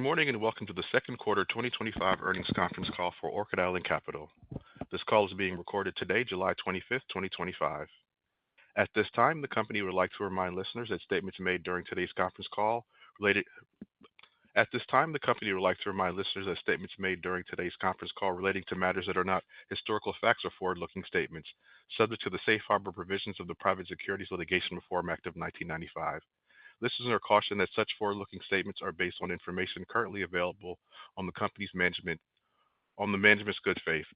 morning and welcome to the second quarter 2025 earnings conference call for Orchid Island Capital. This call is being recorded today, July 25th, 2025. At this time, the company would like to remind listeners that statements made during today's conference call relating to matters that are not historical facts or forward-looking statements, subject to the safe harbor provisions of the Private Securities Litigation Reform Act of 1995. Listeners are cautioned that such forward-looking statements are based on information currently available on the management's good faith.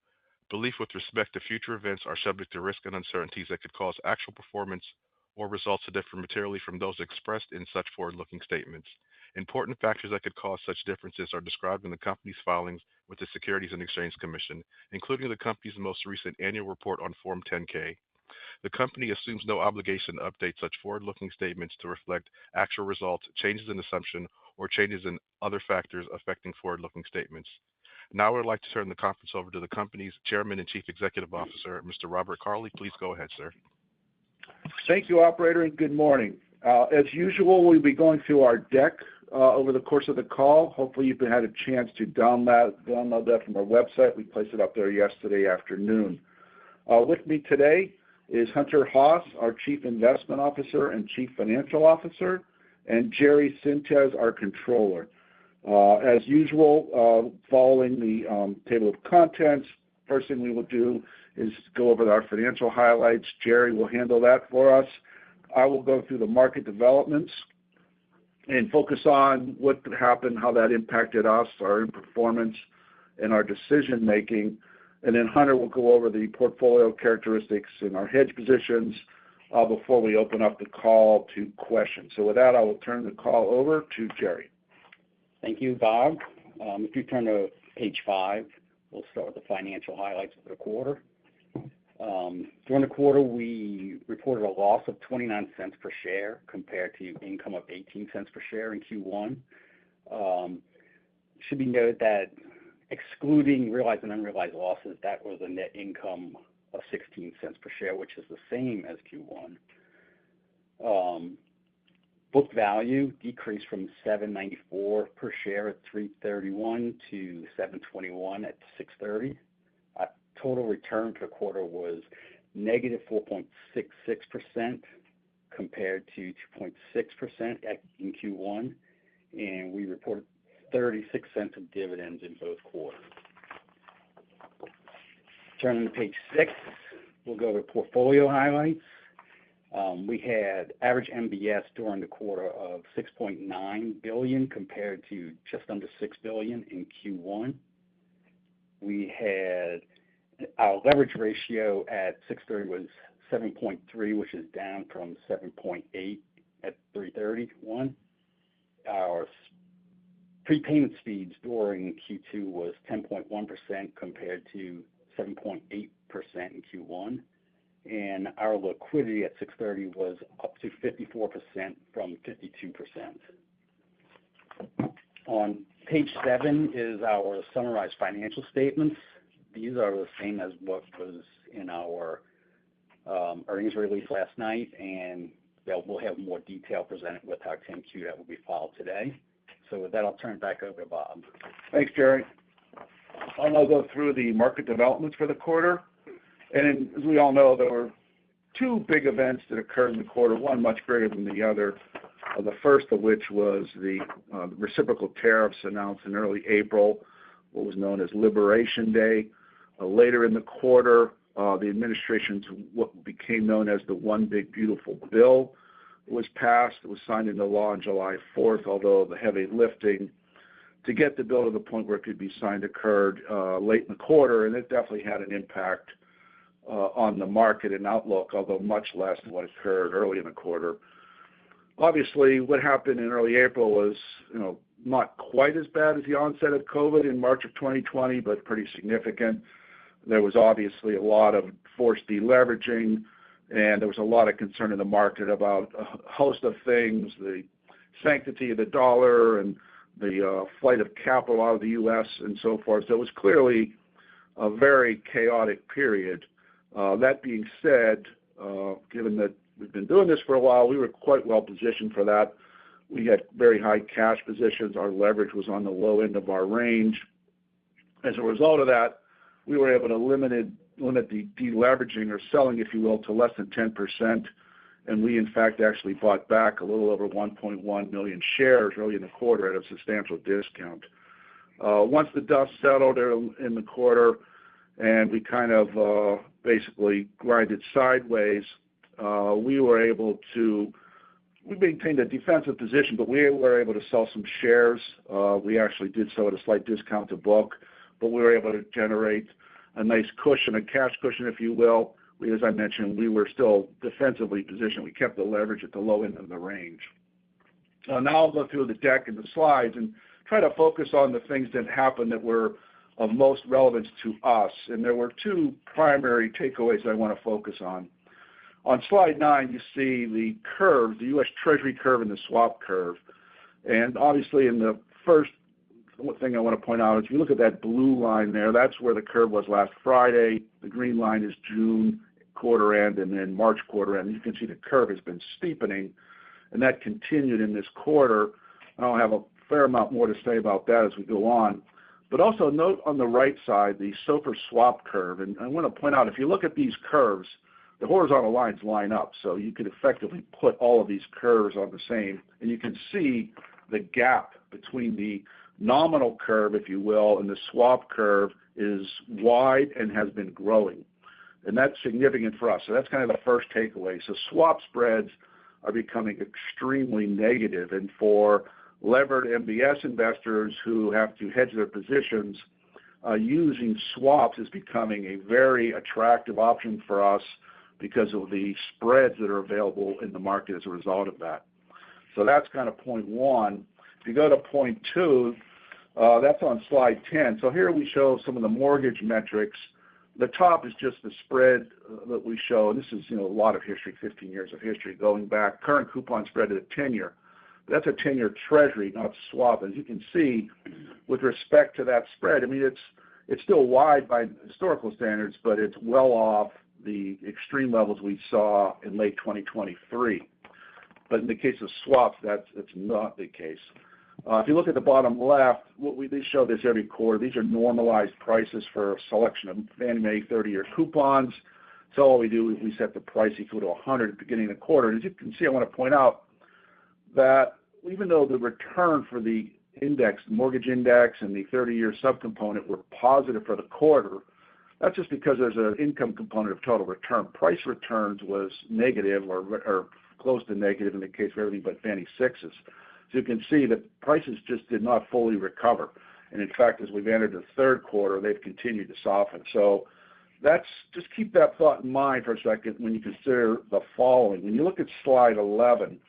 Belief with respect to future events are subject to risk and uncertainties that could cause actual performance or results to differ materially from those expressed in such forward-looking statements. Important factors that could cause such differences are described in the company's filings with the Securities and Exchange Commission, including the company's most recent annual report on Form 10-K. The company assumes no obligation to update such forward-looking statements to reflect actual results, changes in assumption, or changes in other factors affecting forward-looking statements. Now I would like to turn the conference over to the company's Chairman and Chief Executive Officer, Mr. Robert Cauley. Please go ahead, sir. Thank you, Operator, and good morning. As usual, we'll be going through our deck over the course of the call. Hopefully, you've had a chance to download that from our website. We placed it up there yesterday afternoon. With me today is Hunter Haas, our Chief Investment Officer and Chief Financial Officer, and Jerry Sintes, our Controller. As usual, following the table of contents, first thing we will do is go over our financial highlights. Jerry will handle that for us. I will go through the market developments and focus on what happened, how that impacted us, our performance, and our decision-making. And then Hunter will go over the portfolio characteristics and our hedge positions before we open up the call to questions. So with that, I will turn the call over to Jerry. Thank you, Bob. If you turn to page 5, we'll start with the financial highlights of the quarter. During the quarter, we reported a loss of 29 cents per share compared to income of 18 cents per share in Q1. It should be noted that excluding realized and unrealized losses, that was a net income of 16 cents per share, which is the same as Q1. Book value decreased from $7.94 per share at 3/31 to $7.21 at 6/30. Total return for the quarter was negative 4.66% compared to 2.6% in Q1, and we reported 36 cents of dividends in both quarters. Turning to page 6, we'll go to portfolio highlights. We had average MBS during the quarter of $6.9 billion compared to just under $6 billion in Q1. We had our leverage ratio at 6/30 was 7.3, which is down from 7.8 at 3/31. Our prepayment speeds during Q2 was 10.1% compared to 7.8% in Q1. And our liquidity at 6/30 was up to 54% from 52%. On page 7 is our summarized financial statements. These are the same as what was in our earnings release last night, and we'll have more detail presented with our 10-Q that will be filed today. So with that, I'll turn it back over to Bob. Thanks, Jerry. I'll now go through the market developments for the quarter. And as we all know, there were two big events that occurred in the quarter, one much greater than the other. The first of which was the reciprocal tariffs announced in early April, what was known as Liberation Day. Later in the quarter, the administration's what became known as the One Big Beautiful Bill was passed. It was signed into law on July 4th, although the heavy lifting to get the bill to the point where it could be signed occurred late in the quarter, and it definitely had an impact on the market and outlook, although much less than what occurred early in the quarter. Obviously, what happened in early April was, not quite as bad as the onset of COVID in March of 2020, but pretty significant. There was obviously a lot of forced deleveraging, and there was a lot of concern in the market about a host of things, the sanctity of the dollar and the flight of capital out of the U.S. and so forth. So it was clearly a very chaotic period. That being said, given that we've been doing this for a while, we were quite well positioned for that. We had very high cash positions. Our leverage was on the low end of our range. As a result of that, we were able to limit the deleveraging or selling, if you will, to less than 10%. And we, in fact, actually bought back a little over 1.1 million shares early in the quarter at a substantial discount. Once the dust settled in the quarter and we kind of basically grinded sideways, we maintained a defensive position, but we were able to sell some shares. We actually did so at a slight discount to book, but we were able to generate a nice cushion, a cash cushion, if you will. As I mentioned, we were still defensively positioned. We kept the leverage at the low end of the range. Now I'll go through the deck and the slides and try to focus on the things that happened that were of most relevance to us. And there were two primary takeaways I want to focus on. On slide 9, you see the curve, the U.S. Treasury curve and the swap curve. And obviously in the first thing I want to point out is if you look at that blue line there, that's where the curve was last Friday. The green line is June quarter end and then March quarter end. You can see the curve has been steepening, and that continued in this quarter. I'll have a fair amount more to say about that as we go on. But also note on the right side the SOFR swap curve. And I want to point out, if you look at these curves, the horizontal lines line up, so you could effectively put all of these curves on the same, and you can see the gap between the nominal curve, if you will, and the swap curve is wide and has been growing. And that's significant for us. So that's kind of the first takeaway. So swap spreads are becoming extremely negative. And for levered MBS investors who have to hedge their positions, using swaps is becoming a very attractive option for us because of the spreads that are available in the market as a result of that. So that's kind of point one. If you go to point 2, that's on slide 10. So here we show some of the mortgage metrics. The top is just the spread that we show, and this is a lot of history, 15 years of history going back. Current coupon spread at a 10-year. That's a 10-year Treasury, not swap. As you can see, with respect to that spread, I mean it's still wide by historical standards, but it's well off the extreme levels we saw in late 2023. But in the case of swaps, that's not the case. If you look at the bottom left, they show this every quarter. These are normalized prices for a selection of Fannie Mae 30-year coupons. So all we do is we set the price equal to 100 at the beginning of the quarter. And as you can see, I want to point out that even though the return for the index, the mortgage index and the 30-year subcomponent were positive for the quarter, that's just because there's an income component of total return. Price returns was negative or close to negative in the case of everything but Fannie 6s. So you can see that prices just did not fully recover. And in fact, as we've entered the third quarter, they've continued to soften. So just keep that thought in mind for a second when you consider the following. When you look at slide 11,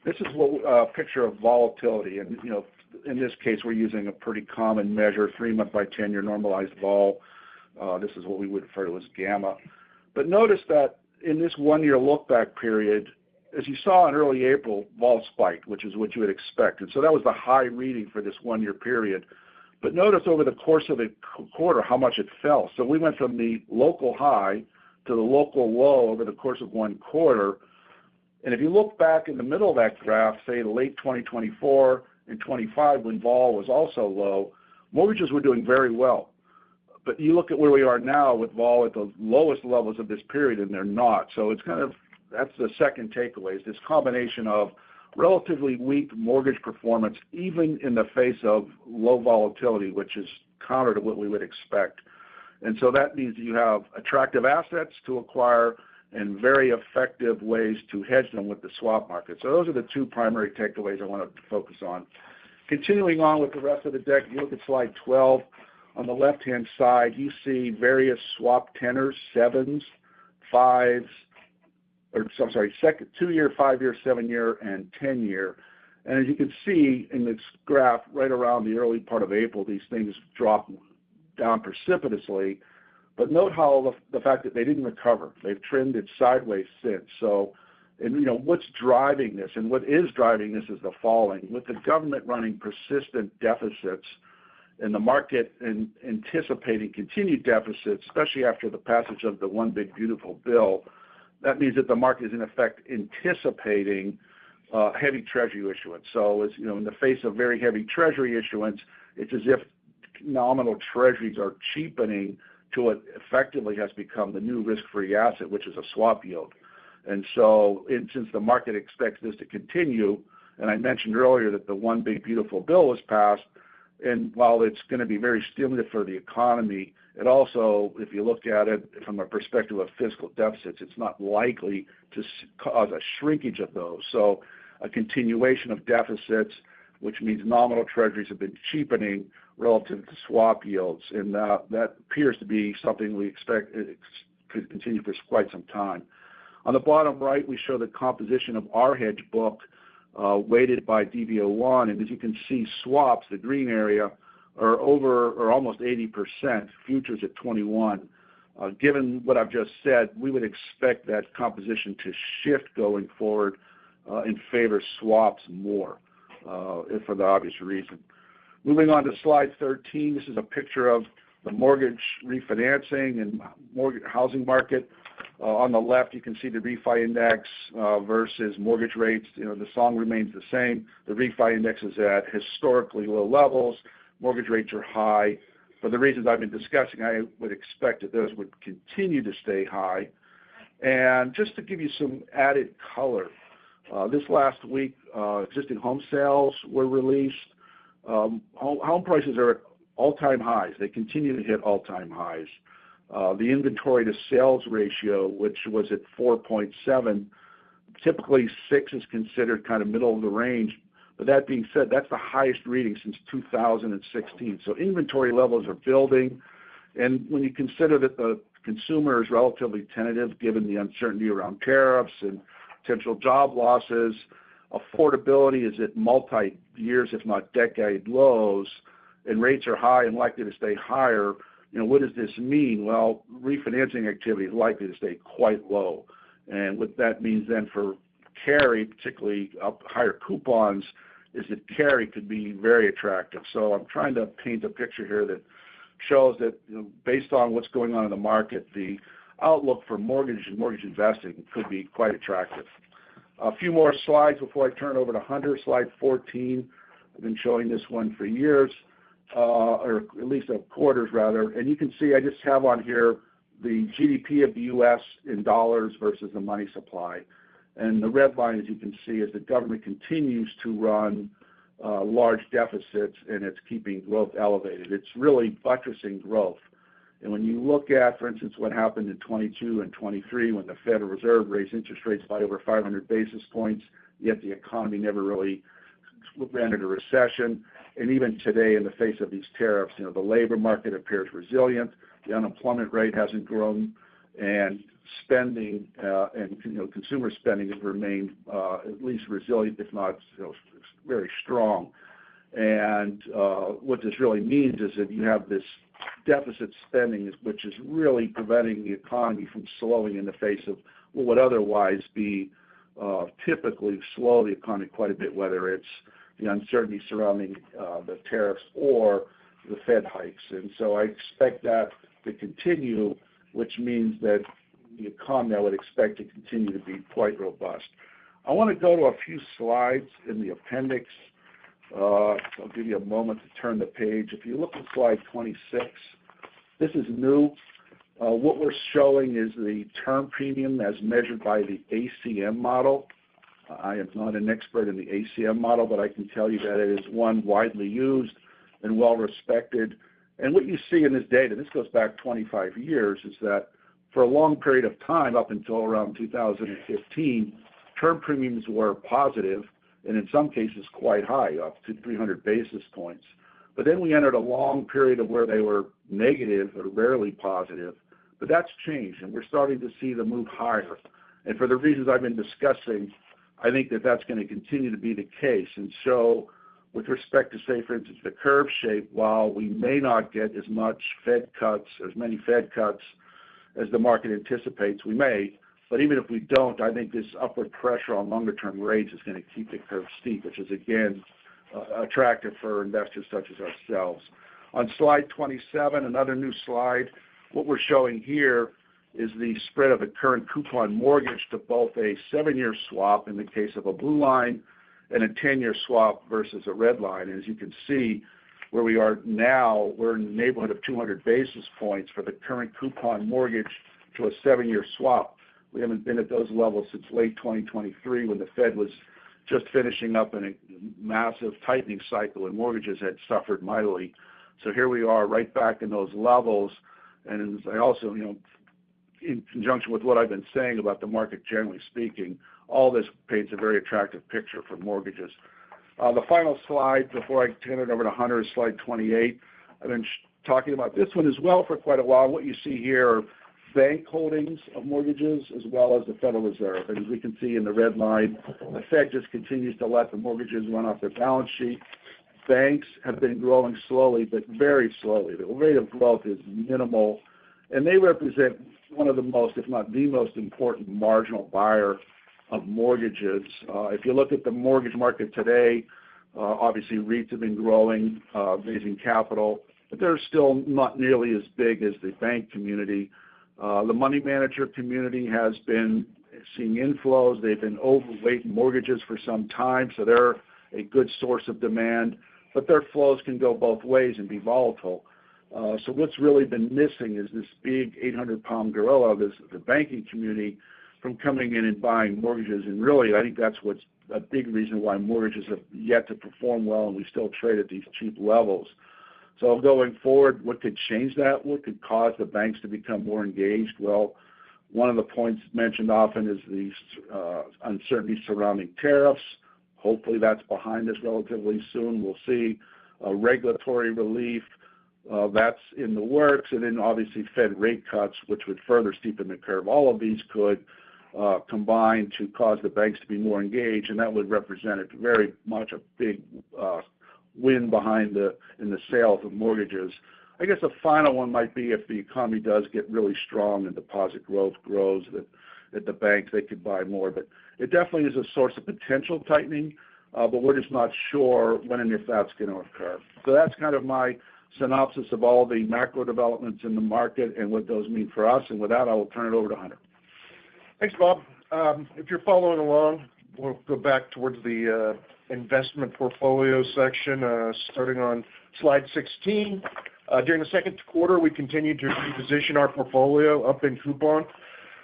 this is a picture of volatility. And, in this case, we're using a pretty common measure, 3-month by 10-year normalized vol. This is what we would refer to as gamma. But notice that in this 1-year look-back period, as you saw in early April, vol spiked, which is what you would expect. And so that was the high reading for this 1-year period. But notice over the course of the quarter how much it fell. So we went from the local high to the local low over the course of 1 quarter. And if you look back in the middle of that graph, say late 2024 and 25, when vol was also low, mortgages were doing very well. But you look at where we are now with vol at the lowest levels of this period, and they're not. So it's that's the second takeaway, is this combination of relatively weak mortgage performance, even in the face of low volatility, which is counter to what we would expect. And so that means that you have attractive assets to acquire and very effective ways to hedge them with the swap market. So those are the two primary takeaways I want to focus on. Continuing on with the rest of the deck, you look at slide 12. On the left-hand side, you see various swap tenors, 7s, 5s, 2-year, 5-year, 7-year, and 10-year. And as you can see in this graph, right around the early part of April, these things dropped down precipitously. But note how the fact that they didn't recover. They've trended sideways since. So, what's driving this? And what is driving this is the following. With the government running persistent deficits and the market anticipating continued deficits, especially after the passage of the One Big Beautiful Bill, that means that the market is in effect anticipating heavy Treasury issuance. So, as you know, in the face of very heavy Treasury issuance, it's as if nominal Treasuries are cheapening to what effectively has become the new risk-free asset, which is a swap yield. And so, since the market expects this to continue, and I mentioned earlier that the One Big Beautiful Bill was passed, and while it's going to be very stimulative for the economy, it also, if you look at it from a perspective of fiscal deficits, it's not likely to cause a shrinkage of those. So a continuation of deficits, which means nominal treasuries have been cheapening relative to swap yields, and that appears to be something we expect it could continue for quite some time. On the bottom right, we show the composition of our hedge book, weighted by DV01, and as you can see, swaps, the green area, are over or almost 80%, futures at 21. Given what I've just said, we would expect that composition to shift going forward in favor of swaps more, for the obvious reason. Moving on to slide 13, this is a picture of the mortgage refinancing and mortgage housing market. On the left, you can see the refi index versus mortgage rates. You know, the song remains the same. The refi index is at historically low levels. Mortgage rates are high. For the reasons I've been discussing, I would expect that those would continue to stay high. And just to give you some added color, this last week, existing home sales were released. Home prices are at all-time highs. They continue to hit all-time highs. The inventory to sales ratio, which was at 4.7, typically 6 is considered kind of middle of the range. But that being said, that's the highest reading since 2016. So inventory levels are building. And when you consider that the consumer is relatively tentative given the uncertainty around tariffs and potential job losses, affordability is at multi-years, if not decade lows, and rates are high and likely to stay higher. You know, what does this mean? Well, refinancing activity is likely to stay quite low. And what that means then for carry, particularly up higher coupons, is that carry could be very attractive. So I'm trying to paint a picture here that shows that, you know, based on what's going on in the market, the outlook for mortgage and mortgage investing could be quite attractive. A few more slides before I turn over to Hunter. Slide 14. I've been showing this one for years, or at least quarters rather. And you can see I just have on here the GDP of the U.S. in dollars versus the money supply. And the red line, as you can see, is the government continues to run large deficits, and it's keeping growth elevated. It's really buttressing growth. And when you look at, for instance, what happened in 22 and 23 when the Federal Reserve raised interest rates by over 500 basis points, yet the economy never really ran into recession. And even today, in the face of these tariffs, you know, the labor market appears resilient. The unemployment rate hasn't grown, and spending and consumer spending has remained at least resilient, if not very strong. And what this really means is that you have this deficit spending, which is really preventing the economy from slowing in the face of what would otherwise be typically slow the economy quite a bit, whether it's the uncertainty surrounding the tariffs or the Fed hikes. And so I expect that to continue, which means that the economy I would expect to continue to be quite robust. I want to go to a few slides in the appendix. I'll give you a moment to turn the page. If you look at slide 26, this is new. What we're showing is the term premium as measured by the ACM model. I am not an expert in the ACM model, but I can tell you that it is one widely used and well respected. And what you see in this data, this goes back 25 years, is that for a long period of time, up until around 2015, term premiums were positive, and in some cases quite high, up to 300 basis points. But then we entered a long period of where they were negative or rarely positive. But that's changed, and we're starting to see them move higher. And for the reasons I've been discussing, I think that that's going to continue to be the case. And so with respect to, say, for instance, the curve shape, while we may not get as much Fed cuts, as many Fed cuts as the market anticipates, we may. But even if we don't, I think this upward pressure on longer-term rates is going to keep the curve steep, which is, again, attractive for investors such as ourselves. On slide 27, another new slide, what we're showing here is the spread of the current coupon mortgage to both a 7-year swap in the case of a blue line and a 10-year swap versus a red line. And as you can see, where we are now, we're in the neighborhood of 200 basis points for the current coupon mortgage to a 7-year swap. We haven't been at those levels since late 2023 when the Fed was just finishing up in a massive tightening cycle and mortgages had suffered mightily. So here we are right back in those levels. And I also, in conjunction with what I've been saying about the market generally speaking, all this paints a very attractive picture for mortgages. The final slide before I turn it over to Hunter is slide 28. I've been talking about this one as well for quite a while. What you see here are bank holdings of mortgages as well as the Federal Reserve. And as we can see in the red line, the Fed just continues to let the mortgages run off their balance sheet. Banks have been growing slowly, but very slowly. The rate of growth is minimal, and they represent one of the most, if not the most important marginal buyer of mortgages. If you look at the mortgage market today, obviously REITs have been growing, raising capital, but they're still not nearly as big as the bank community. The money manager community has been seeing inflows. They've been overweight mortgages for some time, so they're a good source of demand, but their flows can go both ways and be volatile. So what's really been missing is this big 800-pound gorilla, the banking community, from coming in and buying mortgages. And really, I think that's what's a big reason why mortgages have yet to perform well and we still trade at these cheap levels. So going forward, what could change that? What could cause the banks to become more engaged? Well, one of the points mentioned often is the uncertainty surrounding tariffs. Hopefully that's behind us relatively soon. We'll see regulatory relief. That's in the works. And then obviously Fed rate cuts, which would further steepen the curve. All of these could combine to cause the banks to be more engaged, and that would represent very much a big win behind in the sales of mortgages. I guess a final one might be if the economy does get really strong and deposit growth grows, that at the banks they could buy more. But it definitely is a source of potential tightening, but we're just not sure when and if that's going to occur. So that's kind of my synopsis of all the macro developments in the market and what those mean for us. And with that, I will turn it over to Hunter. Thanks, Bob. If you're following along, we'll go back towards the investment portfolio section, starting on slide 16. During the second quarter, we continued to reposition our portfolio up in coupon.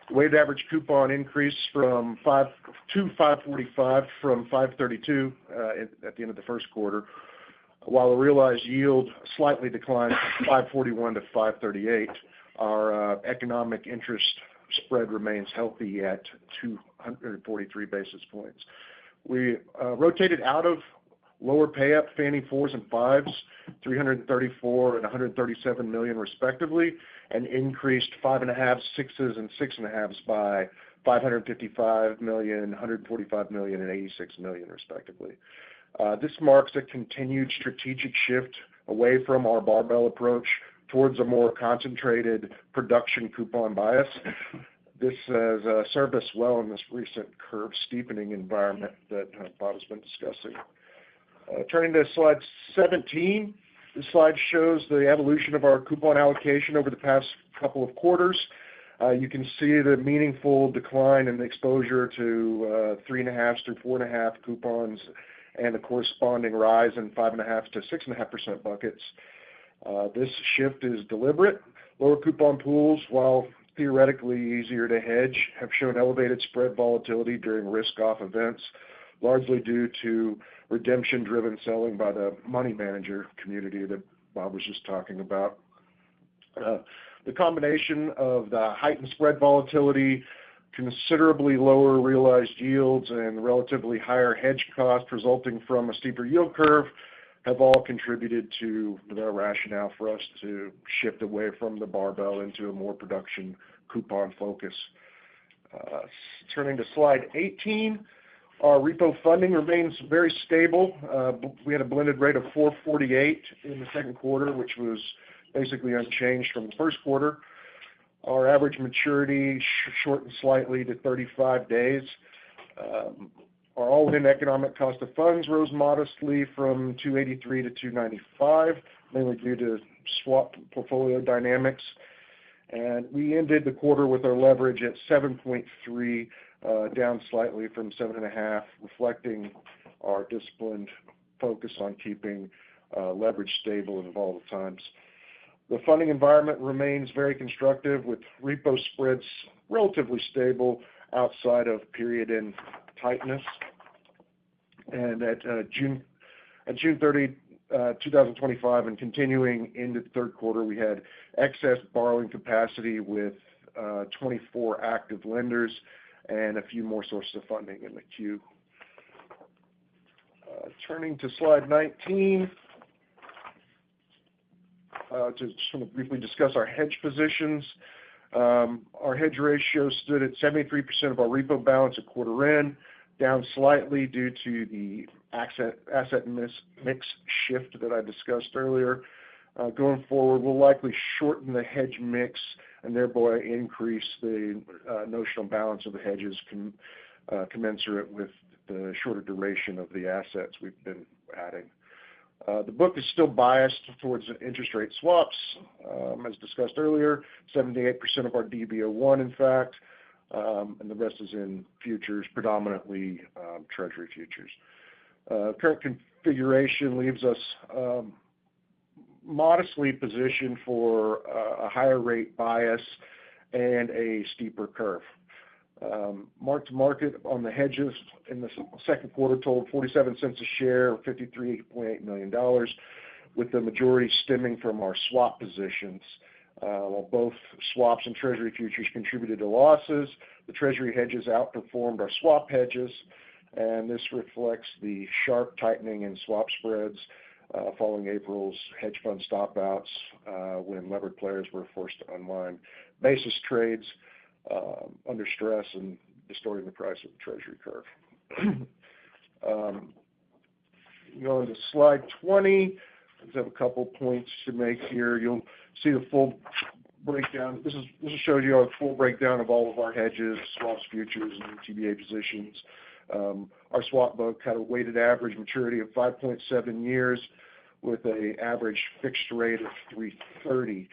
The weighted average coupon increased from 5.45 from 5.32 at the end of the first quarter, while the realized yield slightly declined from 5.41 to 5.38. Our economic interest spread remains healthy at 243 basis points. We rotated out of lower pay-up Fannie 4s and 5s, $334 and $137 million respectively, and increased 5.5s, 6s, and 6.5s by $555 million, $145 million, and $86 million respectively. This marks a continued strategic shift away from our barbell approach towards a more concentrated production coupon bias. This has served us well in this recent curve steepening environment that Bob has been discussing. Turning to slide 17, this slide shows the evolution of our coupon allocation over the past couple of quarters. You can see the meaningful decline in the exposure to 3.5 through 4.5 coupons and the corresponding rise in 5.5 to 6.5% buckets. This shift is deliberate. Lower coupon pools, while theoretically easier to hedge, have shown elevated spread volatility during risk-off events, largely due to redemption-driven selling by the money manager community that Bob was just talking about. The combination of the heightened spread volatility, considerably lower realized yields, and relatively higher hedge costs resulting from a steeper yield curve have all contributed to the rationale for us to shift away from the barbell into a more production coupon focus. Turning to slide 18, our repo funding remains very stable. We had a blended rate of 4.48 in the second quarter, which was basically unchanged from the first quarter. Our average maturity shortened slightly to 35 days. Our all-in economic cost of funds rose modestly from 283 to 295, mainly due to swap portfolio dynamics. And we ended the quarter with our leverage at 7.3, down slightly from 7.5, reflecting our disciplined focus on keeping leverage stable in volatile times. The funding environment remains very constructive, with repo spreads relatively stable outside of period-end tightness. And at June 30, 2025, and continuing into the third quarter, we had excess borrowing capacity with 24 active lenders and a few more sources of funding in the queue. Turning to slide 19, to just want to briefly discuss our hedge positions. Our hedge ratio stood at 73% of our repo balance at quarter end, down slightly due to the asset mix shift that I discussed earlier. Going forward, we'll likely shorten the hedge mix and thereby increase the notional balance of the hedges commensurate with the shorter duration of the assets we've been adding. The book is still biased towards interest rate swaps, as discussed earlier, 78% of our DB01, in fact, and the rest is in futures, predominantly Treasury futures. Current configuration leaves us modestly positioned for a higher rate bias and a steeper curve. Mark to market on the hedges in the second quarter totaled 47 cents a share, $53.8 million, with the majority stemming from our swap positions. While both swaps and Treasury futures contributed to losses, the Treasury hedges outperformed our swap hedges, and this reflects the sharp tightening in swap spreads following April's hedge fund stop-outs when levered players were forced to unwind basis trades under stress and distorting the price of the Treasury curve. Going to slide 20, I have a couple points to make here. You'll see the full breakdown. This shows you a full breakdown of all of our hedges, swaps, futures, and TBA positions. Our swap book had a weighted average maturity of 5.7 years with an average fixed rate of 3.30.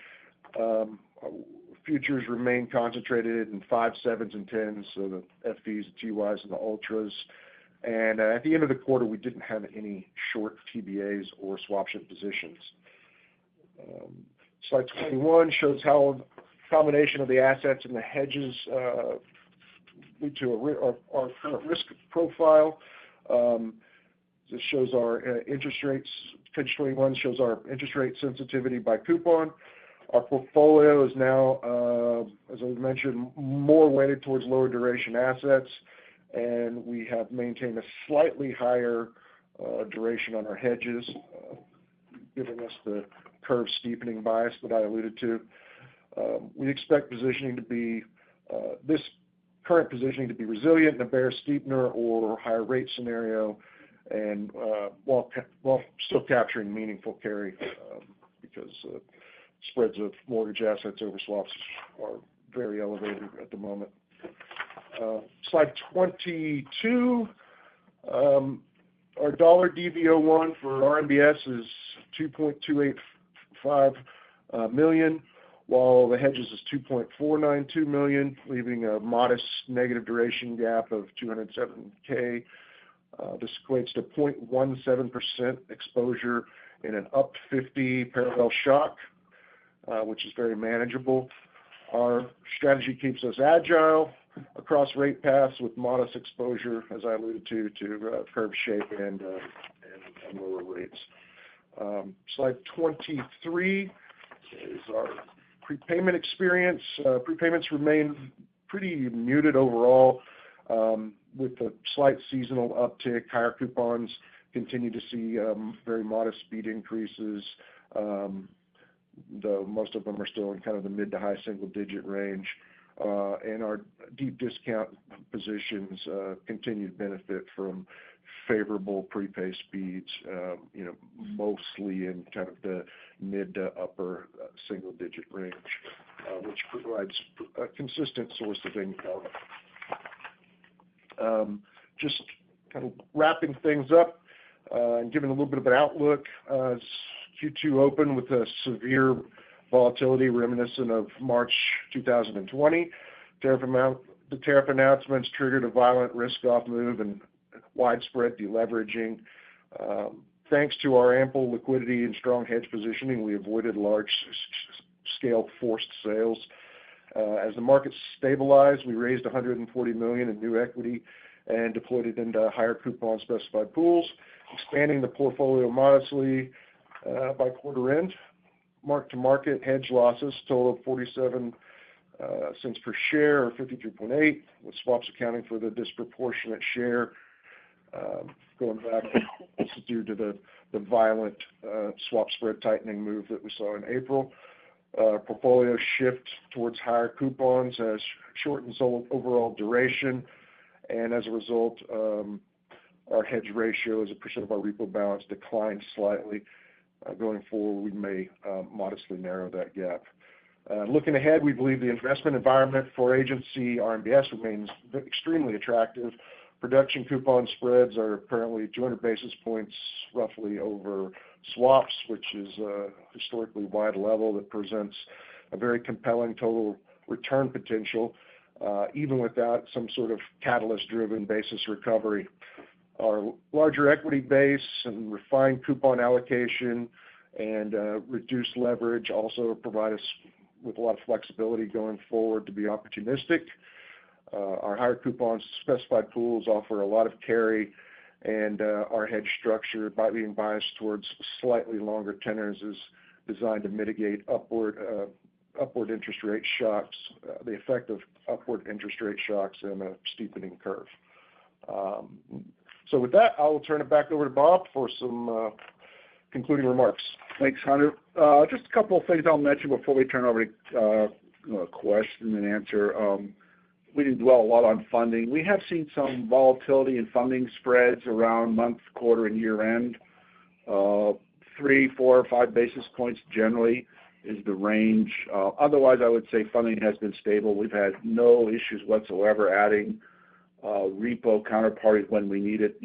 Futures remain concentrated in 5s, 7s, and 10s, so the FVs, the TYs, and the Ultras. And at the end of the quarter, we didn't have any short TBAs or swaption positions. Slide 21 shows how a combination of the assets and the hedges lead to our current risk profile. This shows our interest rates. Page 21 shows our interest rate sensitivity by coupon. Our portfolio is now, as I mentioned, more weighted towards lower duration assets, and we have maintained a slightly higher duration on our hedges, giving us the curve steepening bias that I alluded to. We expect this current positioning to be resilient in a bear steepener or higher rate scenario, and while still capturing meaningful carry, because spreads of mortgage assets over swaps are very elevated at the moment. Slide 22, our dollar DV01 for RMBS is $2.285 million, while the hedges is $2.492 million, leaving a modest negative duration gap of $207K. This equates to 0.17% exposure in an up 50 parallel shock, which is very manageable. Our strategy keeps us agile across rate paths with modest exposure, as I alluded to curve shape and lower rates. Slide 23 is our prepayment experience. Prepayments remain pretty muted overall, with a slight seasonal uptick. Higher coupons continue to see very modest speed increases, though most of them are still in kind of the mid to high single-digit range. And our deep discount positions continue to benefit from favorable prepay speeds, mostly in kind of the mid to upper single-digit range, which provides a consistent source of income. Just kind of wrapping things up and giving a little bit of an outlook. Q2 opened with a severe volatility reminiscent of March 2020. The tariff announcements triggered a violent risk-off move and widespread deleveraging. Thanks to our ample liquidity and strong hedge positioning, we avoided large-scale forced sales. As the market stabilized, we raised $140 million in new equity and deployed it into higher coupon specified pools, expanding the portfolio modestly by quarter end. Mark-to-market hedge losses totaled 47 cents per share, or 53.8, with swaps accounting for the disproportionate share. Going back, this is due to the violent swap spread tightening move that we saw in April. Portfolio shift towards higher coupons has shortened overall duration, and as a result, our hedge ratio as a percent of our repo balance declined slightly. Going forward, we may modestly narrow that gap. Looking ahead, we believe the investment environment for agency RMBS remains extremely attractive. Production coupon spreads are currently 200 basis points roughly over swaps, which is a historically wide level that presents a very compelling total return potential, even without some sort of catalyst-driven basis recovery. Our larger equity base and refined coupon allocation and reduced leverage also provide us with a lot of flexibility going forward to be opportunistic. Our higher coupons specified pools offer a lot of carry, and our hedge structure, by being biased towards slightly longer tenors, is designed to mitigate upward interest rate shocks, the effect of upward interest rate shocks in a steepening curve. So with that, I will turn it back over to Bob for some concluding remarks. Thanks, Hunter. Just a couple of things I'll mention before we turn over to question and answer. We didn't dwell a lot on funding. We have seen some volatility in funding spreads around month, quarter, and year-end. 3, 4, or 5 basis points generally is the range. Otherwise, I would say funding has been stable. We've had no issues whatsoever adding repo counterparties when we need it.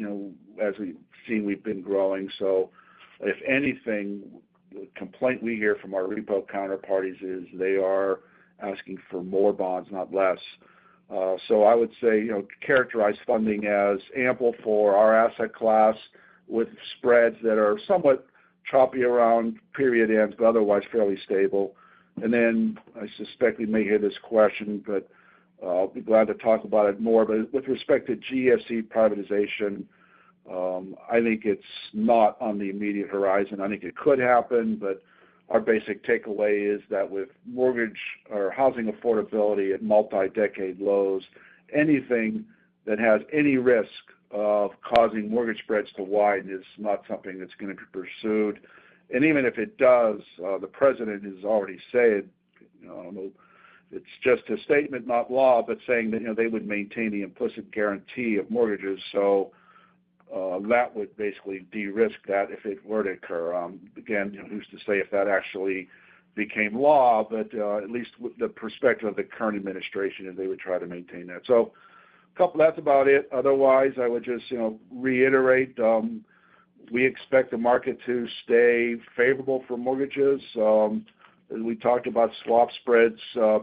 As we've seen, we've been growing. So if anything, the complaint we hear from our repo counterparties is they are asking for more bonds, not less. So I would say, characterize funding as ample for our asset class with spreads that are somewhat choppy around period ends, but otherwise fairly stable. And then I suspect we may hear this question, but I'll be glad to talk about it more. But with respect to GSE privatization, I think it's not on the immediate horizon. I think it could happen, but our basic takeaway is that with mortgage or housing affordability at multi-decade lows, anything that has any risk of causing mortgage spreads to widen is not something that's going to be pursued. And even if it does, the president has already said, it's just a statement, not law, but saying that they would maintain the implicit guarantee of mortgages. So that would basically de-risk that if it were to occur. Again, who's to say if that actually became law, but at least with the perspective of the current administration, they would try to maintain that. So that's about it. Otherwise, I would just reiterate, we expect the market to stay favorable for mortgages. As we talked about swap spreads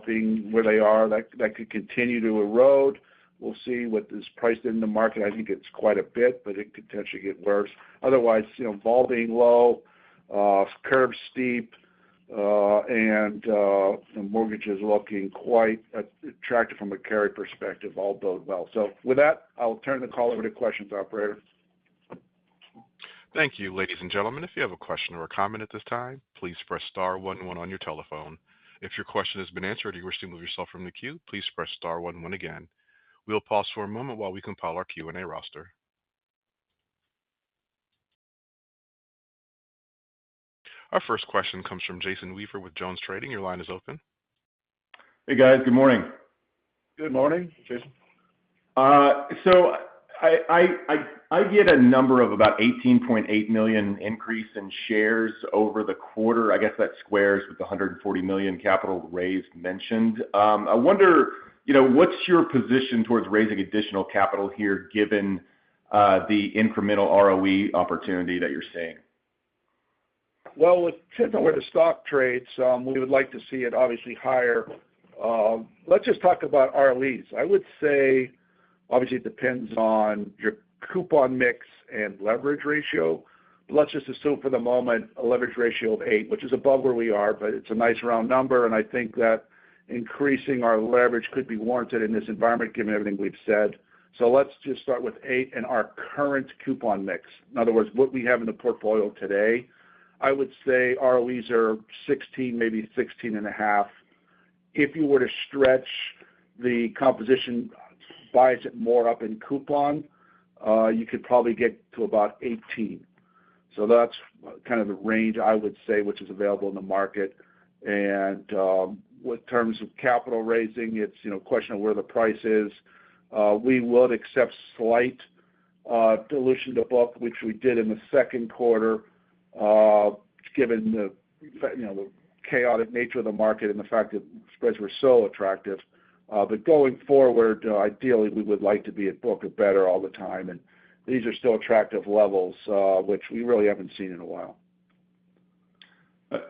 being where they are, that could continue to erode. We'll see what is priced in the market. I think it's quite a bit, but it could potentially get worse. Otherwise, vol being low, curve steep, and mortgages looking quite attractive from a carry perspective, all bode well. So with that, I'll turn the call over to questions, operator. Thank you, ladies and gentlemen. If you have a question or a comment at this time, please press star 11 on your telephone. If your question has been answered or you wish to move yourself from the queue, please press star 11 again. We'll pause for a moment while we compile our Q&A roster. Our first question comes from Jason Weaver with JonesTrading. Your line is open. Hey, guys. Good morning. Good morning, Jason. So I get a number of about 18.8 million increase in shares over the quarter. I guess that squares with the 140 million capital raise mentioned. I wonder, what's your position towards raising additional capital here, given the incremental ROE opportunity that you're seeing? Well, it depends on where the stock trades. We would like to see it obviously higher. Let's just talk about ROEs. I would say, obviously, it depends on your coupon mix and leverage ratio. But let's just assume for the moment a leverage ratio of 8, which is above where we are, but it's a nice round number, and I think that increasing our leverage could be warranted in this environment given everything we've said. So let's just start with 8 and our current coupon mix. In other words, what we have in the portfolio today. I would say ROEs are 16, maybe 16.5. If you were to stretch the composition, buys it more up in coupon, you could probably get to about 18. So that's kind of the range I would say, which is available in the market. And with terms of capital raising, it's a question of where the price is. We would accept slight dilution to book, which we did in the second quarter, given the the chaotic nature of the market and the fact that spreads were so attractive. But going forward, ideally, we would like to be at book or better all the time, and these are still attractive levels, which we really haven't seen in a while.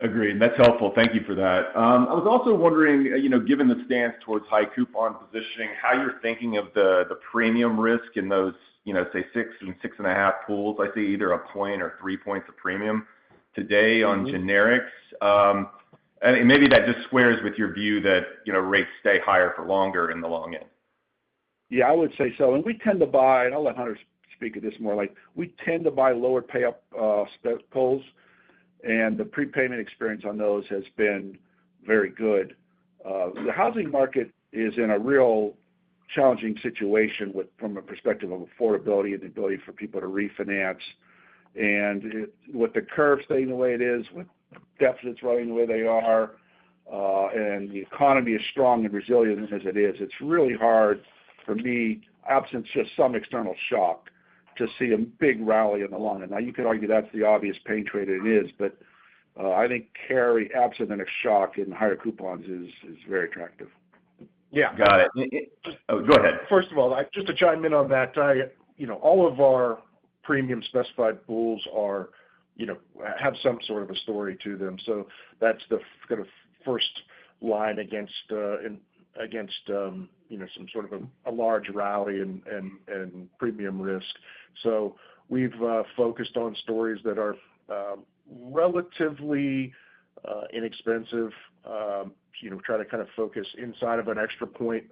Agreed. That's helpful. Thank you for that. I was also wondering, given the stance towards high coupon positioning, how you're thinking of the premium risk in those, say 6 and 6.5 pools. I see either a point or 3 points of premium today on generics. And maybe that just squares with your view that, rates stay higher for longer in the long end. Yeah, I would say so. And we tend to buy, and I'll let Hunter speak of this more, like we tend to buy lower pay-up pools, and the prepayment experience on those has been very good. The housing market is in a real challenging situation from a perspective of affordability and the ability for people to refinance. And with the curve staying the way it is, with deficits running the way they are, and the economy is strong and resilient as it is, it's really hard for me, absent just some external shock, to see a big rally in the long end. Now, you could argue that's the obvious pain trade it is, but I think carry, absent in a shock in higher coupons, is very attractive. Yeah. Got it. Go ahead. First of all, just to chime in on that, all of our premium specified pools are, have some sort of a story to them. So that's the kind of first line against some sort of a large rally and premium risk. So we've focused on stories that are relatively inexpensive. Try to kind of focus inside of an extra point.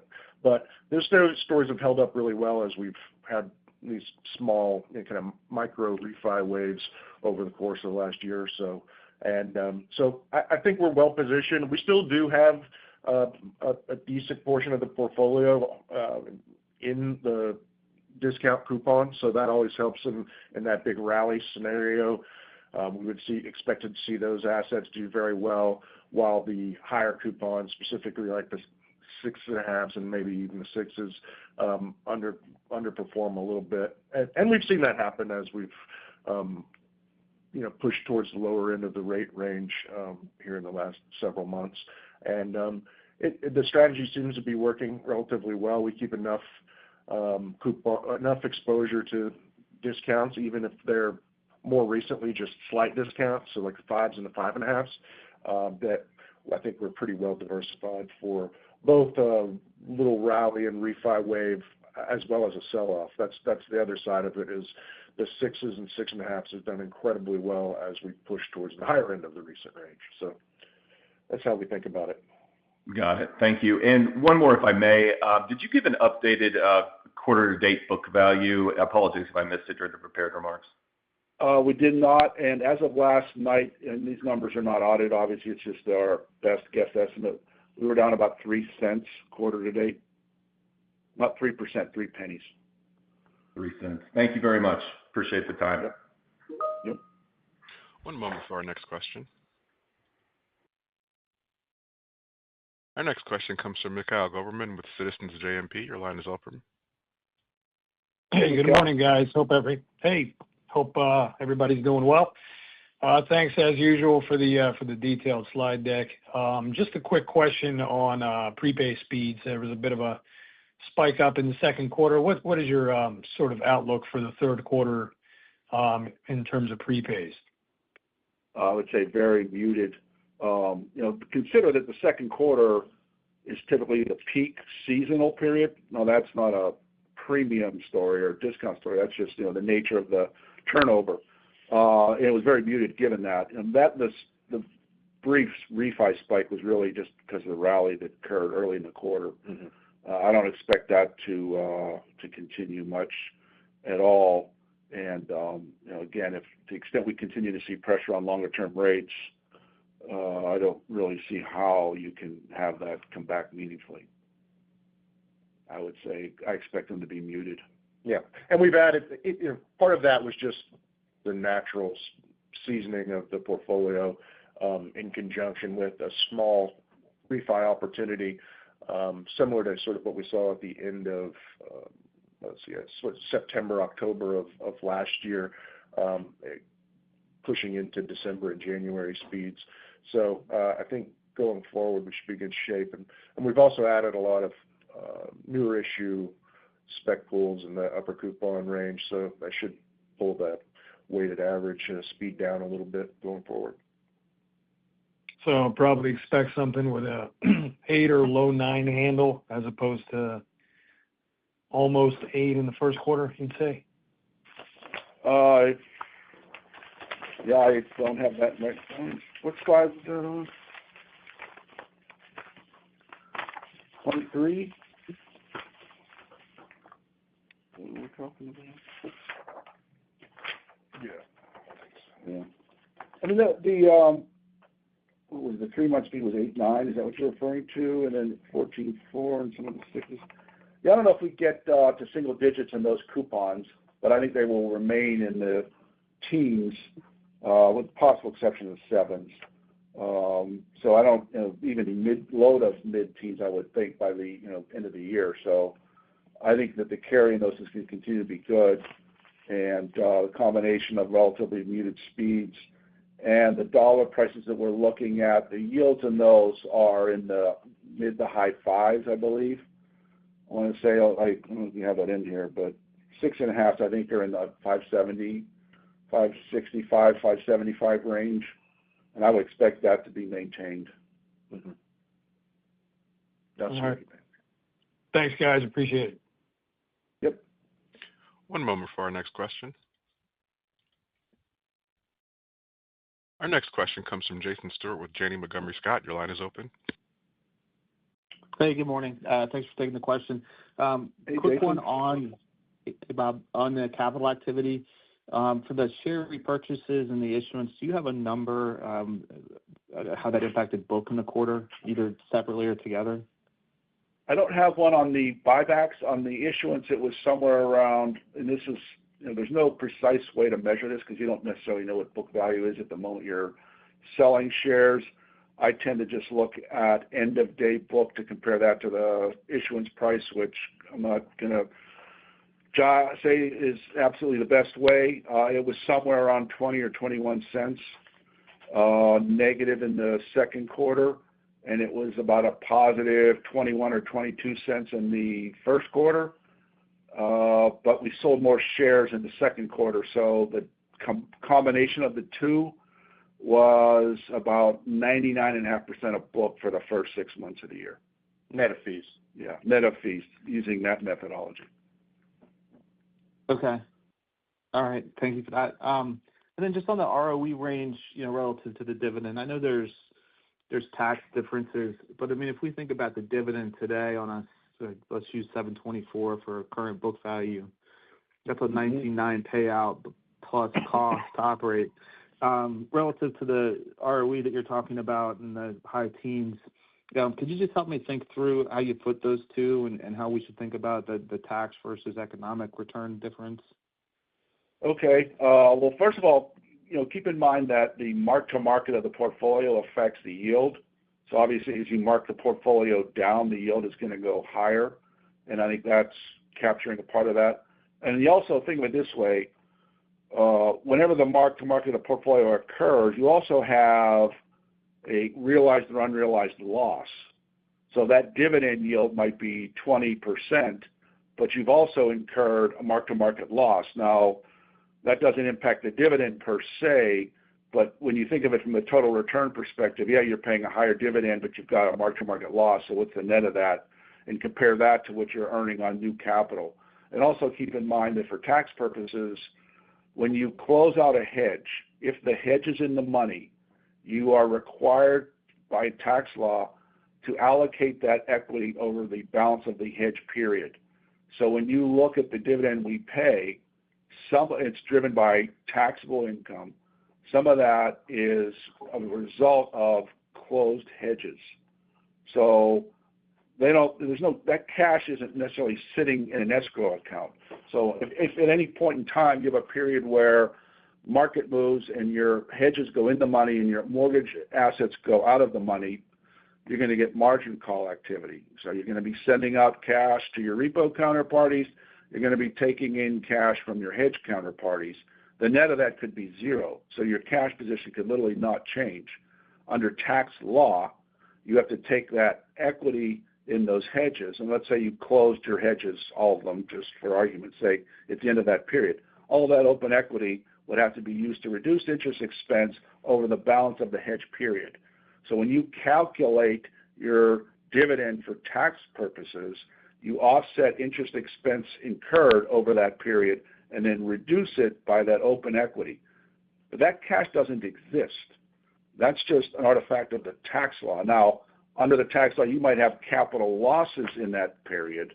But those stories have held up really well as we've had these small kind of micro refi waves over the course of the last year or so. And so I think we're well positioned. We still do have a decent portion of the portfolio in the discount coupon, so that always helps in that big rally scenario. We would expect to see those assets do very well, while the higher coupons, specifically like the 6.5s and maybe even the 6s, underperform a little bit. And we've seen that happen as we've pushed towards the lower end of the rate range here in the last several months. And the strategy seems to be working relatively well. We keep enough exposure to discounts, even if they're more recently just slight discounts, so like the 5s and the 5.5s, that I think we're pretty well diversified for both a little rally and refi wave as well as a sell-off. That's the other side of it, is the 6s and 6.5s have done incredibly well as we push towards the higher end of the recent range. So that's how we think about it. Got it. Thank you. And one more, if I may. Did you give an updated quarter-to-date book value? Apologies if I missed it during the prepared remarks. We did not, and as of last night, and these numbers are not audited, obviously, it's just our best guess estimate, we were down about 3 cents quarter to date. Not 3%, 3 pennies. 3 cents. Thank you very much. Appreciate the time. Yep. One moment for our next question. Our next question comes from Mikhail Goberman with Citizens JMP. Your line is open. Hey, good morning, guys. Hope everybody's doing well. Thanks as usual for the detailed slide deck. Just a quick question on prepay speeds. There was a bit of a spike up in the second quarter. What is your sort of outlook for the third quarter in terms of prepays? I would say very muted. Consider that the second quarter is typically the peak seasonal period. Now, that's not a premium story or discount story. That's just, the nature of the turnover. And it was very muted given that. And the brief refi spike was really just because of the rally that occurred early in the quarter. Mm-hmm. I don't expect that to continue much at all. And, again, if to the extent we continue to see pressure on longer-term rates, I don't really see how you can have that come back meaningfully. I would say I expect them to be muted. Yeah, and we've added, part of that was just the natural seasoning of the portfolio in conjunction with a small refi opportunity, similar to sort of what we saw at the end of, September, October of last year, pushing into December and January speeds. So I think going forward we should be in good shape. And we've also added a lot of newer issue spec pools in the upper coupon range, so that should pull that weighted average speed down a little bit going forward. So I'll probably expect something with a 8 or low 9 handle as opposed to almost 8 in the first quarter, you'd say? Yeah, I don't have that right. What slide is that on? 23? What are we talking about? Yeah. I mean, what was the 3-month speed was 8.9? Is that what you're referring to? And then 14.4 and some of the 6s. Yeah, I don't know if we get to single digits in those coupons, but I think they will remain in the teens, with the possible exception of 7s. So I don't, even the low to mid-teens, I would think by the end of the year. So I think that the carry in those is going to continue to be good, and the combination of relatively muted speeds and the dollar prices that we're looking at, the yields in those are in the mid to high 5s, I believe. I want to say, I don't know if you have that in here, but 6.5s, I think are in the 570, 565, 575 range, and I would expect that to be maintained. Mm-hmm. That's all right. Thanks, guys. Appreciate it. Yep. One moment for our next question. Our next question comes from Jason Stewart with Janney Montgomery Scott. Your line is open. Hey, good morning. Thanks for taking the question. Hey, quick Jason. one on the capital activity. For the share repurchases and the issuance, do you have a number how that impacted book in the quarter, either separately or together? I don't have one on the buybacks. On the issuance, it was somewhere around, and this is, there's no precise way to measure this because you don't necessarily know what book value is at the moment you're selling shares. I tend to just look at end-of-day book to compare that to the issuance price, which I'm not going to say is absolutely the best way. It was somewhere around 20 or 21 cents negative in the second quarter, and it was about a positive 21 or 22 cents in the first quarter. But we sold more shares in the second quarter, so the combination of the two was about 99.5% of book for the first 6 months of the year. Net of fees. Yeah, net of fees, using that methodology. Okay. All right. Thank you for that. And then just on the ROE range, relative to the dividend, I know there's tax differences, but I mean, if we think about the dividend today on let's use 724 for current book value, that's a 19.9 payout plus cost to operate. Relative to the ROE that you're talking about in the high teens, could you just help me think through how you put those two and how we should think about the tax versus economic return difference? Okay. Well, first of all, keep in mind that the mark-to-market of the portfolio affects the yield. So obviously, as you mark the portfolio down, the yield is going to go higher, and I think that's capturing a part of that. And you also think of it this way, whenever the mark-to-market of the portfolio occurs, you also have a realized or unrealized loss. So that dividend yield might be 20%, but you've also incurred a mark-to-market loss. Now, that doesn't impact the dividend per se, But when you think of it from the total return perspective, yeah, you're paying a higher dividend, but you've got a mark-to-market loss. So what's the net of that? And compare that to what you're earning on new capital. And also keep in mind that for tax purposes, when you close out a hedge, if the hedge is in the money, you are required by tax law to allocate that equity over the balance of the hedge period. So when you look at the dividend we pay, it's driven by taxable income. Some of that is a result of closed hedges. So that cash isn't necessarily sitting in an escrow account. So if at any point in time you have a period where market moves and your hedges go in the money and your mortgage assets go out of the money, you're going to get margin call activity. So you're going to be sending out cash to your repo counterparties. You're going to be taking in cash from your hedge counterparties. The net of that could be zero. So your cash position could literally not change. Under tax law, you have to take that equity in those hedges, and let's say you closed your hedges, all of them, just for argument's sake, at the end of that period. All of that open equity would have to be used to reduce interest expense over the balance of the hedge period. So when you calculate your dividend for tax purposes, you offset interest expense incurred over that period and then reduce it by that open equity. But that cash doesn't exist. That's just an artifact of the tax law. Now, under the tax law, you might have capital losses in that period,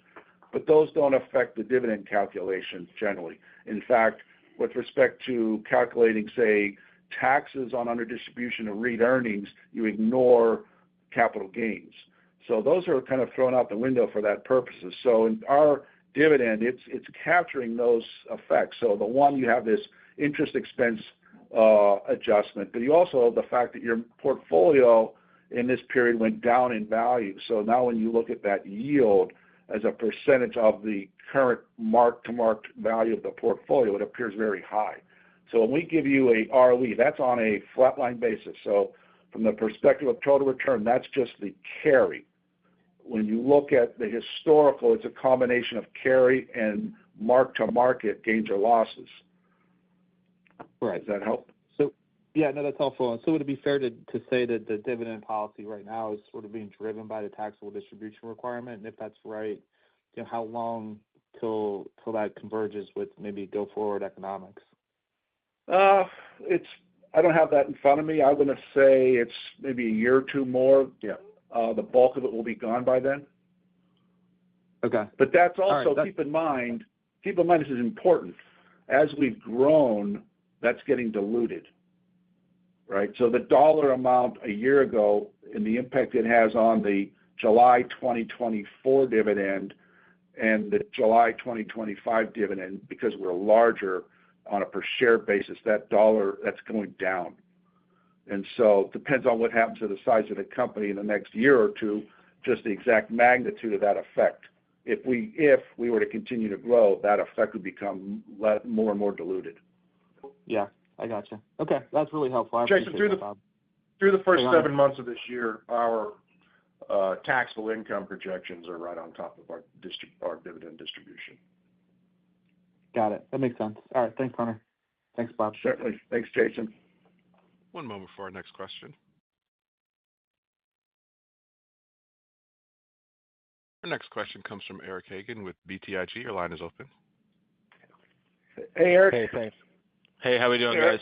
but those don't affect the dividend calculation generally. In fact, with respect to calculating, say, taxes on under distribution of REIT earnings, you ignore capital gains. So those are kind of thrown out the window for that purposes. So in our dividend, it's capturing those effects. So the one, you have this interest expense adjustment, but you also have the fact that your portfolio in this period went down in value. So now when you look at that yield as a percentage of the current mark-to-market value of the portfolio, it appears very high. So when we give you a ROE, that's on a flatline basis. So from the perspective of total return, that's just the carry. When you look at the historical, it's a combination of carry and mark-to-market gains or losses. Right. Does that help? Yeah, no, that's helpful. So would it be fair to say that the dividend policy right now is sort of being driven by the taxable distribution requirement? And if that's right, how long till that converges with maybe go forward economics? I don't have that in front of me. I'm going to say it's maybe a year or two more. Yeah. The bulk of it will be gone by then. Okay. But that's also, right, keep in mind, this is important. As we've grown, that's getting diluted. Right? So the dollar amount a year ago and the impact it has on the July 2024 dividend and the July 2025 dividend, because we're larger on a per share basis, that dollar, that's going down. And so it depends on what happens to the size of the company in the next year or two, just the exact magnitude of that effect. If we were to continue to grow, that effect would become more and more diluted. Yeah. I gotcha. Okay, that's really helpful. Jason, through the first 7 months of this year, our taxable income projections are right on top of our dividend distribution. Got it. That makes sense. All right. Thanks, Hunter. Thanks, Bob. Certainly. Thanks, Jason. One moment for our next question. Our next question comes from Eric Hagen with BTIG. Your line is open. Hey, Eric. Hey, thanks. Hey, how we doing, guys?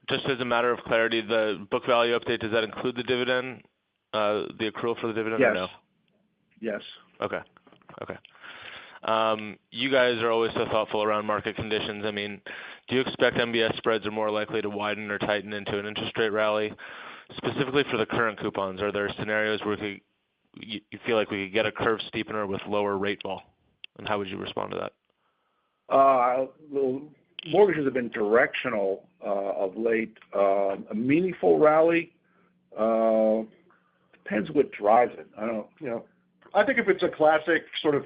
Just as a matter of clarity, the book value update, does that include the dividend, the accrual for the dividend, or no? Yes. Okay. You guys are always so thoughtful around market conditions. I mean, do you expect MBS spreads are more likely to widen or tighten into an interest rate rally? Specifically for the current coupons, are there scenarios where you feel like we could get a curve steepener with lower rate vol? And how would you respond to that? Mortgages have been directional of late. A meaningful rally depends what drives it. I don't know. I think if it's a classic sort of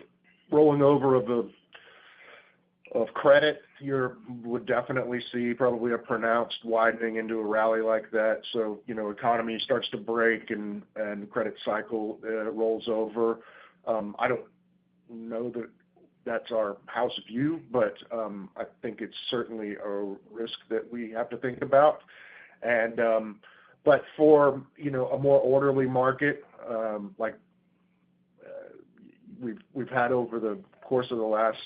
rolling over of credit, you would definitely see probably a pronounced widening into a rally like that. So, economy starts to break and credit cycle rolls over. I don't know that that's our house view, but I think it's certainly a risk that we have to think about. And but for, you know, a more orderly market, like we've had over the course of the last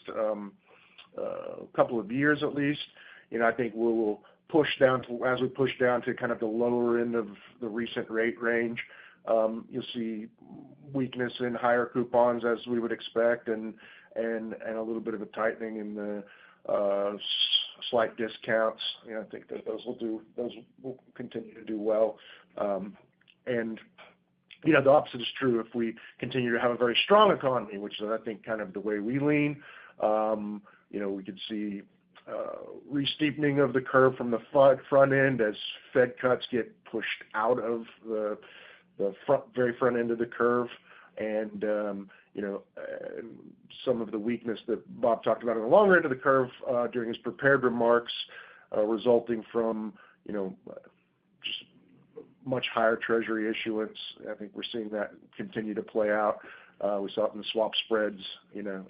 couple of years at least, you know, I think we will push down to, as we push down to kind of the lower end of the recent rate range, you'll see weakness in higher coupons as we would expect, and a little bit of a tightening in the slight discounts. You know, I think that those will continue to do well. And you know, the opposite is true if we continue to have a very strong economy, which is, I think, kind of the way we lean. You know, we could see re-steepening of the curve from the front end as Fed cuts get pushed out of the very front end of the curve, and you know, some of the weakness that Bob talked about on the longer end of the curve during his prepared remarks, resulting from, you know, just much higher Treasury issuance. I think we're seeing that continue to play out. We saw it in the swap spreads, you know,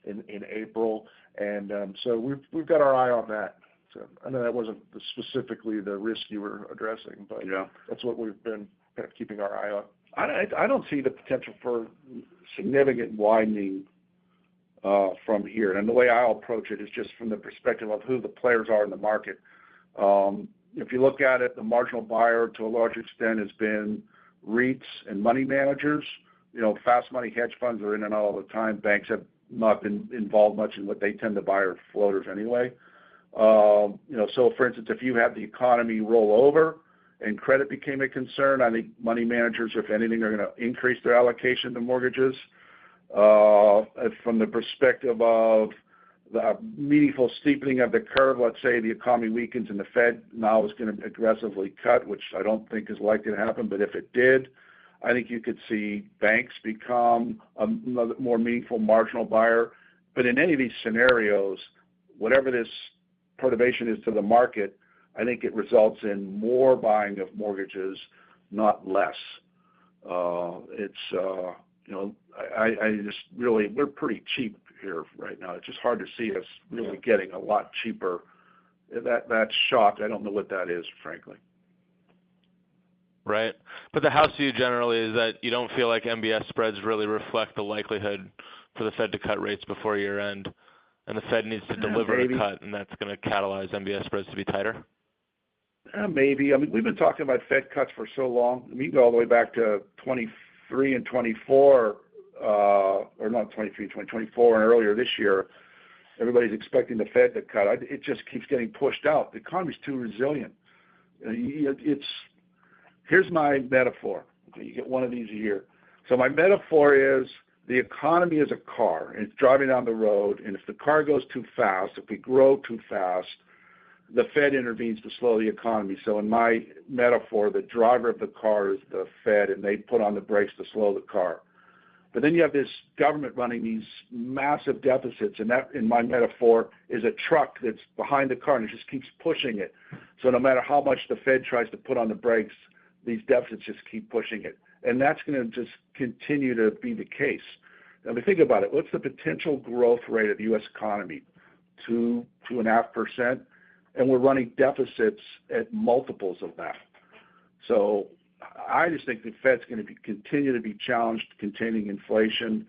in April, and so we've got our eye on that. So I know that wasn't specifically the risk you were addressing, but yeah, that's what we've been kind of keeping our eye on. I don't see the potential for significant widening from here. And the way I'll approach it is just from the perspective of who the players are in the market. If you look at it, the marginal buyer to a large extent has been REITs and money managers. You know, fast money hedge funds are in and out all the time. Banks have not been involved much in what they tend to buy are floaters anyway. You know, so for instance, if you have the economy roll over and credit became a concern, I think money managers, if anything, are going to increase their allocation to mortgages. From the perspective of the meaningful steepening of the curve, let's say the economy weakens and the Fed now is going to aggressively cut, which I don't think is likely to happen, but if it did, I think you could see banks become a more meaningful marginal buyer. But in any of these scenarios, whatever this perturbation is to the market, I think it results in more buying of mortgages, not less. You know, I just really, we're pretty cheap here right now. It's just hard to see us really getting a lot cheaper. That shock, I don't know what that is, frankly. Right. But the house view generally is that you don't feel like MBS spreads really reflect the likelihood for the Fed to cut rates before year end, and the Fed needs to deliver a cut, and that's going to catalyze MBS spreads to be tighter? Maybe. I mean, we've been talking about Fed cuts for so long. I mean, you can go all the way back to 23 and 24, or not 23, 24, and earlier this year. Everybody's expecting the Fed to cut. It just keeps getting pushed out. The economy's too resilient. Here's my metaphor. You get one of these a year. So my metaphor is the economy is a car, and it's driving down the road, and if the car goes too fast, if we grow too fast, the Fed intervenes to slow the economy. So in my metaphor, the driver of the car is the Fed, and they put on the brakes to slow the car. But then you have this government running these massive deficits, and that, in my metaphor, is a truck that's behind the car, and it just keeps pushing it. So no matter how much the Fed tries to put on the brakes, these deficits just keep pushing it. And that's going to just continue to be the case. Now, if you think about it, what's the potential growth rate of the U.S. economy? 2.5%, and we're running deficits at multiples of that. So I just think the Fed's going to continue to be challenged containing inflation,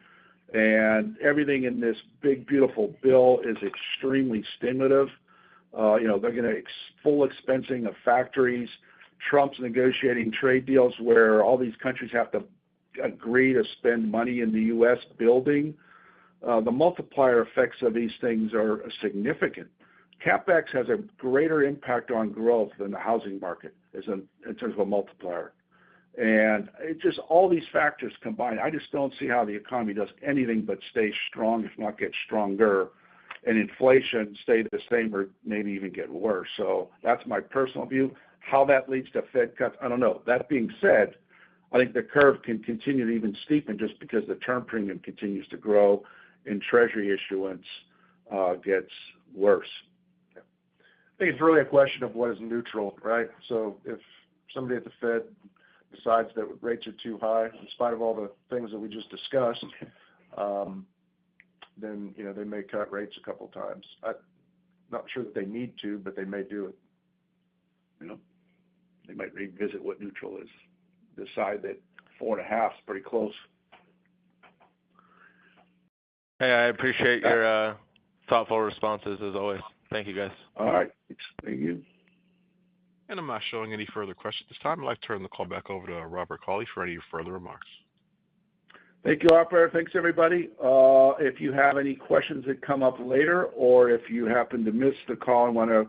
and everything in this big, beautiful bill is extremely stimulative. You know, they're going to full expensing of factories. Trump's negotiating trade deals where all these countries have to agree to spend money in the U.S. building. The multiplier effects of these things are significant. CapEx has a greater impact on growth than the housing market in terms of a multiplier. And it just, all these factors combined, I just don't see how the economy does anything but stay strong, if not get stronger, and inflation stay the same or maybe even get worse. So that's my personal view. How that leads to Fed cuts, I don't know. That being said, I think the curve can continue to even steepen just because the term premium continues to grow and Treasury issuance gets worse. I think it's really a question of what is neutral, right? So if somebody at the Fed decides that rates are too high, in spite of all the things that we just discussed, then, you know, they may cut rates a couple times. I'm not sure that they need to, but they may do it. You know? they might revisit what neutral is, decide that 4.5 is pretty close. Hey, I appreciate your thoughtful responses as always. Thank you, guys. All right. Thank you. And I'm not showing any further questions this time. I'd like to turn the call back over to Robert Cauley for any further remarks. Thank you, operator. Thanks, everybody. If you have any questions that come up later, or if you happen to miss the call and want to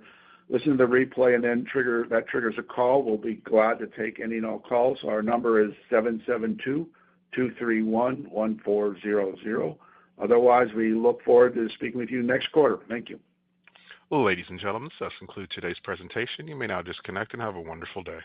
listen to the replay and then triggers a call, we'll be glad to take any and all calls. Our number is 772-231-1400. Otherwise, we look forward to speaking with you next quarter. Thank you. Well, ladies and gentlemen, this does conclude today's presentation. You may now disconnect and have a wonderful day.